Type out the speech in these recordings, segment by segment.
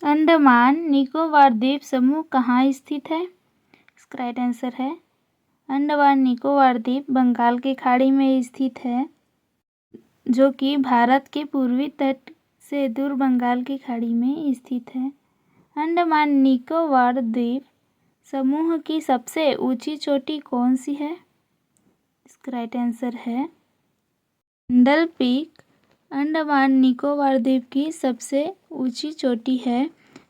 अंडमान निकोबार द्वीप समूह कहाँ स्थित है? इसका राइट आंसर है अंडमान निकोबार द्वीप बंगाल की खाड़ी में स्थित है, जो कि भारत के पूर्वी तट से दूर बंगाल की खाड़ी में स्थित है। अंडमान निकोबार द्वीप समूह की सबसे ऊंची चोटी कौन सी है? इसका राइट आंसर है सैंडल पीक। अंडमान निकोबार द्वीप की सबसे ऊंची चोटी है,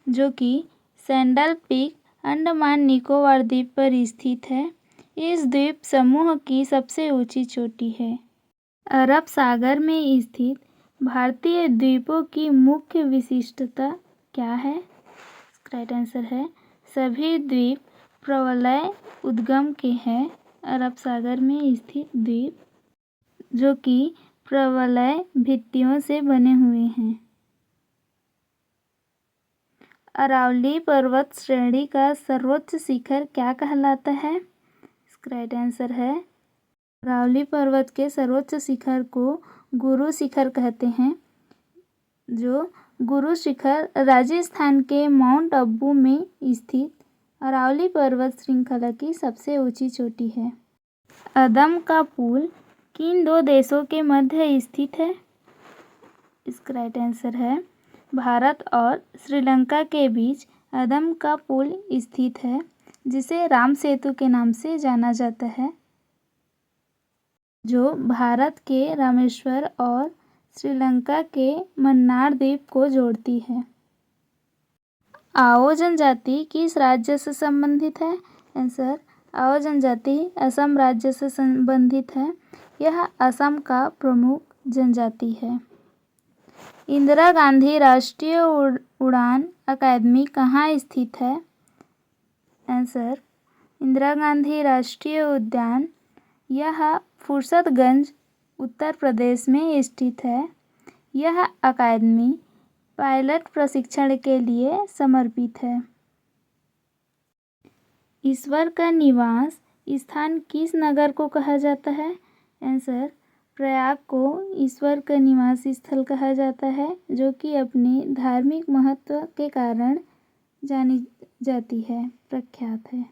जो कि सैंडल पीक अंडमान निकोबार द्वीप पर स्थित है। इस द्वीप समूह की सबसे ऊंची चोटी है। अरब सागर में स्थित भारतीय द्वीपों की मुख्य विशिष्टता क्या है? इसका राइट आंसर है सभी द्वीप प्रवलय उद्गम के हैं। अरब सागर में स्थित द्वीप जो कि प्रवलय भित्तियों से बने हुए हैं। अरावली पर्वत श्रेणी का सर्वोच्च शिखर क्या कहलाता है? इसका राइट आंसर है अरावली पर्वत के सर्वोच्च शिखर को गुरु शिखर कहते हैं, जो गुरु शिखर राजस्थान के माउंट अबू में स्थित अरावली पर्वत श्रृंखला की सबसे ऊंची चोटी है। अदम का पुल किन दो देशों के मध्य स्थित है? इसका राइट आंसर है भारत और श्रीलंका के बीच अदम का पुल स्थित है, जिसे राम सेतु के नाम से जाना जाता है, जो भारत के रामेश्वर और श्रीलंका के मन्नार द्वीप को जोड़ती है। आओ जनजाति किस राज्य से संबंधित है? आंसर आओ जनजाति असम राज्य से संबंधित है। यह असम का प्रमुख जनजाति है। इंदिरा गांधी राष्ट्रीय उड़ान अकादमी कहाँ स्थित है? आंसर इंदिरा गांधी राष्ट्रीय उद्यान यह फुर्सतगंज उत्तर प्रदेश में स्थित है। यह अकादमी पायलट प्रशिक्षण के लिए समर्पित है। ईश्वर का निवास स्थान किस नगर को कहा जाता है? आंसर प्रयाग को ईश्वर का निवास स्थल कहा जाता है, जो कि अपने धार्मिक महत्व के कारण जानी जाती है, प्रख्यात है।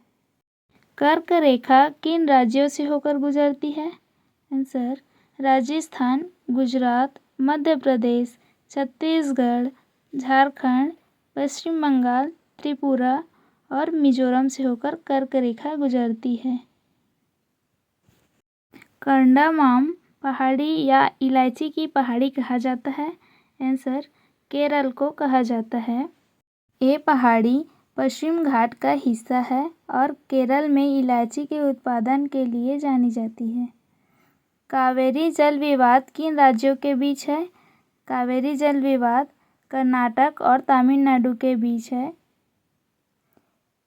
कर्क रेखा किन राज्यों से होकर गुजरती है? आंसर राजस्थान, गुजरात, मध्य प्रदेश, छत्तीसगढ़, झारखंड, पश्चिम बंगाल, त्रिपुरा और मिजोरम से होकर कर्क रेखा गुजरती है। करंडमाम पहाड़ी या इलायची की पहाड़ी कहा जाता है? आंसर केरल को कहा जाता है। ये पहाड़ी पश्चिम घाट का हिस्सा है और केरल में इलायची के उत्पादन के लिए जानी जाती है। कावेरी जल विवाद किन राज्यों के बीच है? कावेरी जल विवाद कर्नाटक और तमिलनाडु के बीच है।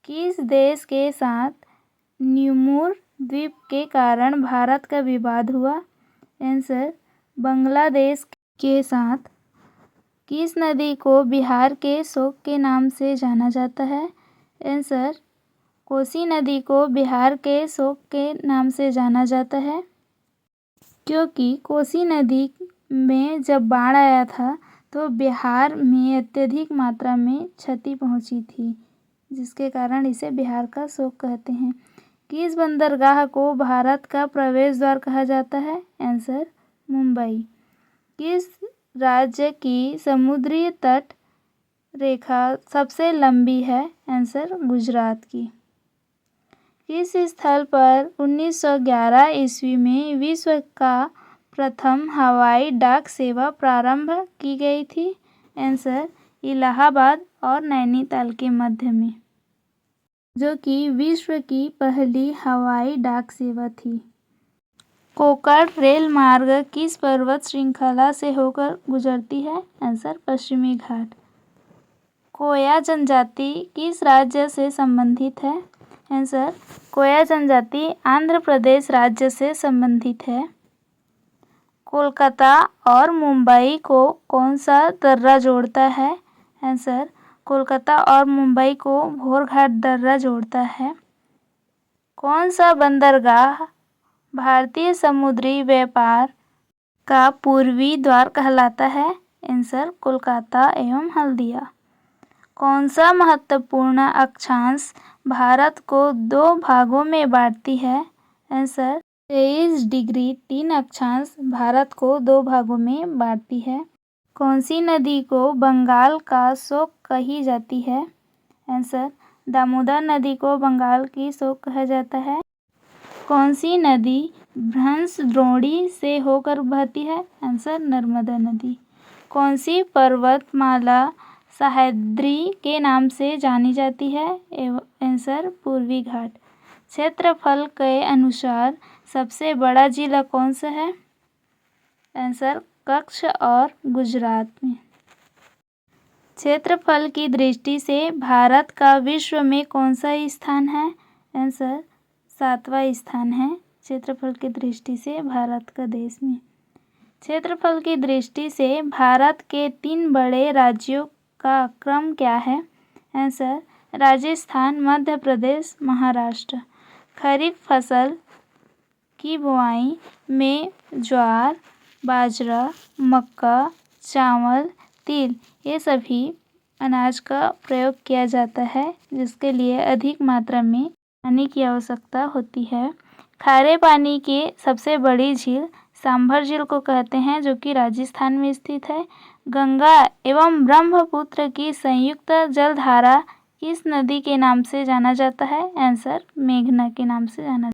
किस देश के साथ न्यूमुर द्वीप के कारण भारत का विवाद हुआ? आंसर बांग्लादेश के साथ। किस नदी को बिहार के शोक के नाम से जाना जाता है? आंसर कोसी नदी को बिहार के शोक के नाम से जाना जाता है, क्योंकि कोसी नदी में जब बाढ़ आया था तो बिहार में अत्यधिक मात्रा में क्षति पहुंची थी, जिसके कारण इसे बिहार का शोक कहते हैं। किस बंदरगाह को भारत का प्रवेश द्वार कहा जाता है? आंसर मुंबई। किस राज्य की समुद्री तट रेखा सबसे लंबी है? आंसर गुजरात की। किस स्थल पर 1911 ईस्वी में विश्व का प्रथम हवाई डाक सेवा प्रारंभ की गई थी? आंसर इलाहाबाद और नैनीताल के मध्य में, जो कि विश्व की पहली हवाई डाक सेवा थी। कोकण रेल मार्ग किस पर्वत श्रृंखला से होकर गुजरती है? आंसर पश्चिमी घाट। कोया जनजाति किस राज्य से संबंधित है? आंसर कोया जनजाति आंध्र प्रदेश राज्य से संबंधित है। कोलकाता और मुंबई को कौन सा दर्रा जोड़ता है? आंसर कोलकाता और मुंबई को भोरघाट दर्रा जोड़ता है। कौन सा बंदरगाह भारतीय समुद्री व्यापार का पूर्वी द्वार कहलाता है? आंसर कोलकाता एवं हल्दिया। कौन सा महत्वपूर्ण अक्षांश भारत को 2 भागों में बांटती है? आंसर 23 डिग्री 3 अक्षांश भारत को 2 भागों में बांटती है। कौन सी नदी को बंगाल का शोक कही जाती है? आंसर दामोदर नदी को बंगाल की शोक कहा जाता है। कौन सी नदी भ्रंश द्रोणी से होकर बहती है? आंसर नर्मदा नदी। कौन सी पर्वतमाला सह्याद्री के नाम से जानी जाती है? आंसर पूर्वी घाट। क्षेत्रफल के अनुसार सबसे बड़ा जिला कौन सा है? आंसर कच्छ और गुजरात में। क्षेत्रफल की दृष्टि से भारत का विश्व में कौन सा स्थान है? आंसर 7वां स्थान है क्षेत्रफल की दृष्टि से भारत का देश में। क्षेत्रफल की दृष्टि से भारत के 3 बड़े राज्यों का क्रम क्या है? आंसर राजस्थान, मध्य प्रदेश, महाराष्ट्र। खरीफ फसल की बुआई में ज्वार, बाजरा, मक्का, चावल, तिल ये सभी अनाज का प्रयोग किया जाता है, जिसके लिए अधिक मात्रा में पानी की आवश्यकता होती है। खारे पानी की सबसे बड़ी झील सांभर झील को कहते हैं, जो कि राजस्थान में स्थित है। गंगा एवं ब्रह्मपुत्र की संयुक्त जलधारा किस नदी के नाम से जाना जाता है? आंसर मेघना के नाम से जाना